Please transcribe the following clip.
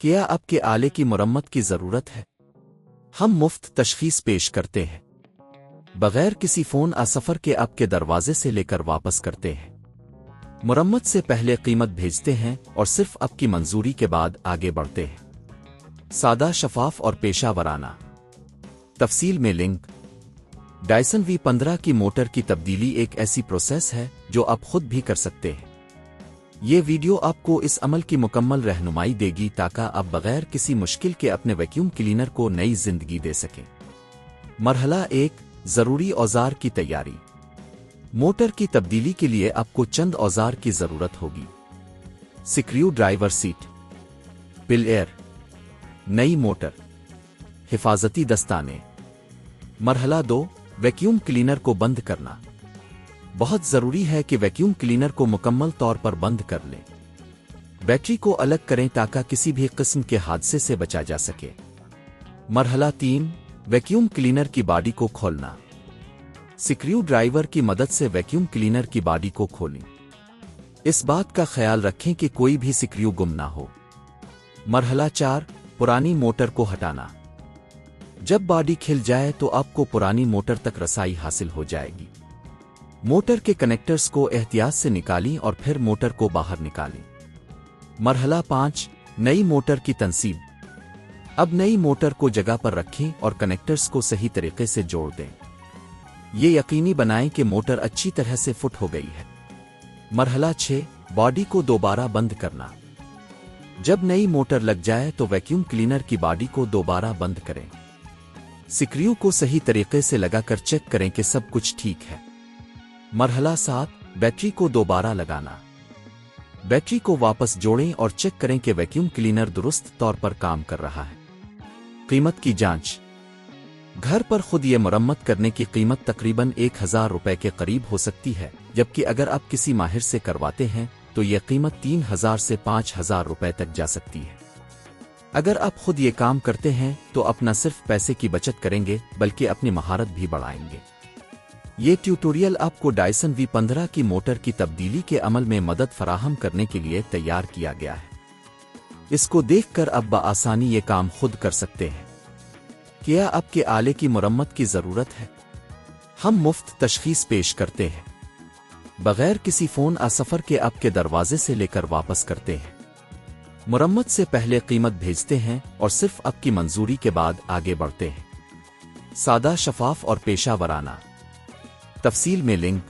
क्या आपके आले की मरम्मत की ज़रूरत है? हम मुफ्त तशखीस पेश करते हैं, बगैर किसी फ़ोन आ सफ़र के आपके दरवाजे से लेकर वापस करते हैं। मरम्मत से पहले कीमत भेजते हैं और सिर्फ आपकी मंजूरी के बाद आगे बढ़ते हैं। सादा, शफाफ और पेशा वराना। तफसील में लिंक। डायसन V15 की मोटर की तब्दीली एक ऐसी प्रोसेस है जो आप खुद भी कर सकते हैं। ये वीडियो आपको इस अमल की मुकम्मल रहनुमाई देगी ताकि आप बगैर किसी मुश्किल के अपने वैक्यूम क्लीनर को नई जिंदगी दे सकें। मरहला 1, ज़रूरी औजार की तैयारी। मोटर की तब्दीली के लिए आपको चंद औजार की ज़रूरत होगी। स्क्रू ड्राइवर सीट, पिल एयर, नई मोटर, हिफाजती दस्ताने। मरहला 2, वैक्यूम क्लीनर को बंद करना। बहुत ज़रूरी है कि वैक्यूम क्लीनर को मुकम्मल तौर पर बंद कर लें। बैटरी को अलग करें ताकि किसी भी किस्म के हादसे से बचा जा सके। मरहला 3, वैक्यूम क्लीनर की बॉडी को खोलना। स्क्रू ड्राइवर की मदद से वैक्यूम क्लीनर की बॉडी को खोलें। इस बात का ख्याल रखें कि कोई भी स्क्रू गुम ना हो। मरहला 4, पुरानी मोटर को हटाना। जब बॉडी खिल जाए तो आपको पुरानी मोटर तक रसाई हासिल हो जाएगी। मोटर के कनेक्टर्स को एहतियात से निकालें और फिर मोटर को बाहर निकालें। मरहला 5, नई मोटर की तंसीब। अब नई मोटर को जगह पर रखें और कनेक्टर्स को सही तरीके से जोड़ दें। ये यकीनी बनाएं कि मोटर अच्छी तरह से फिट हो गई है। मरहला 6, बॉडी को दोबारा बंद करना। जब नई मोटर लग जाए तो वैक्यूम क्लीनर की बॉडी को दोबारा बंद करें। स्क्रू को सही तरीके से लगाकर चेक करें कि सब कुछ ठीक है। मरहला 7, बैटरी को दोबारा लगाना। बैटरी को वापस जोड़ें और चेक करें कि वैक्यूम क्लीनर दुरुस्त तौर पर काम कर रहा है। कीमत की जांच। घर पर खुद ये मरम्मत करने की कीमत तकरीबन 1000 रुपए के करीब हो सकती है, जबकि अगर आप किसी माहिर से करवाते हैं तो यह कीमत 3000 से 5000 रुपए तक जा सकती है। अगर आप खुद ये काम करते हैं तो अपना सिर्फ पैसे की बचत करेंगे बल्कि अपनी महारत भी बढ़ाएंगे। ये ट्यूटोरियल आपको डायसन V15 की मोटर की तब्दीली के अमल में मदद फराहम करने के लिए तैयार किया गया है। इसको देखकर आप बआसानी ये काम खुद कर सकते हैं। क्या आपके आले की मरम्मत की ज़रूरत है? हम मुफ्त तशखीस पेश करते हैं, बगैर किसी फ़ोन आ सफ़र के आपके दरवाजे से लेकर वापस करते हैं। मरम्मत से पहले कीमत भेजते हैं और सिर्फ आपकी मंजूरी के बाद आगे बढ़ते हैं। सादा, शफाफ और पेशा वराना। तफसील में लिंक।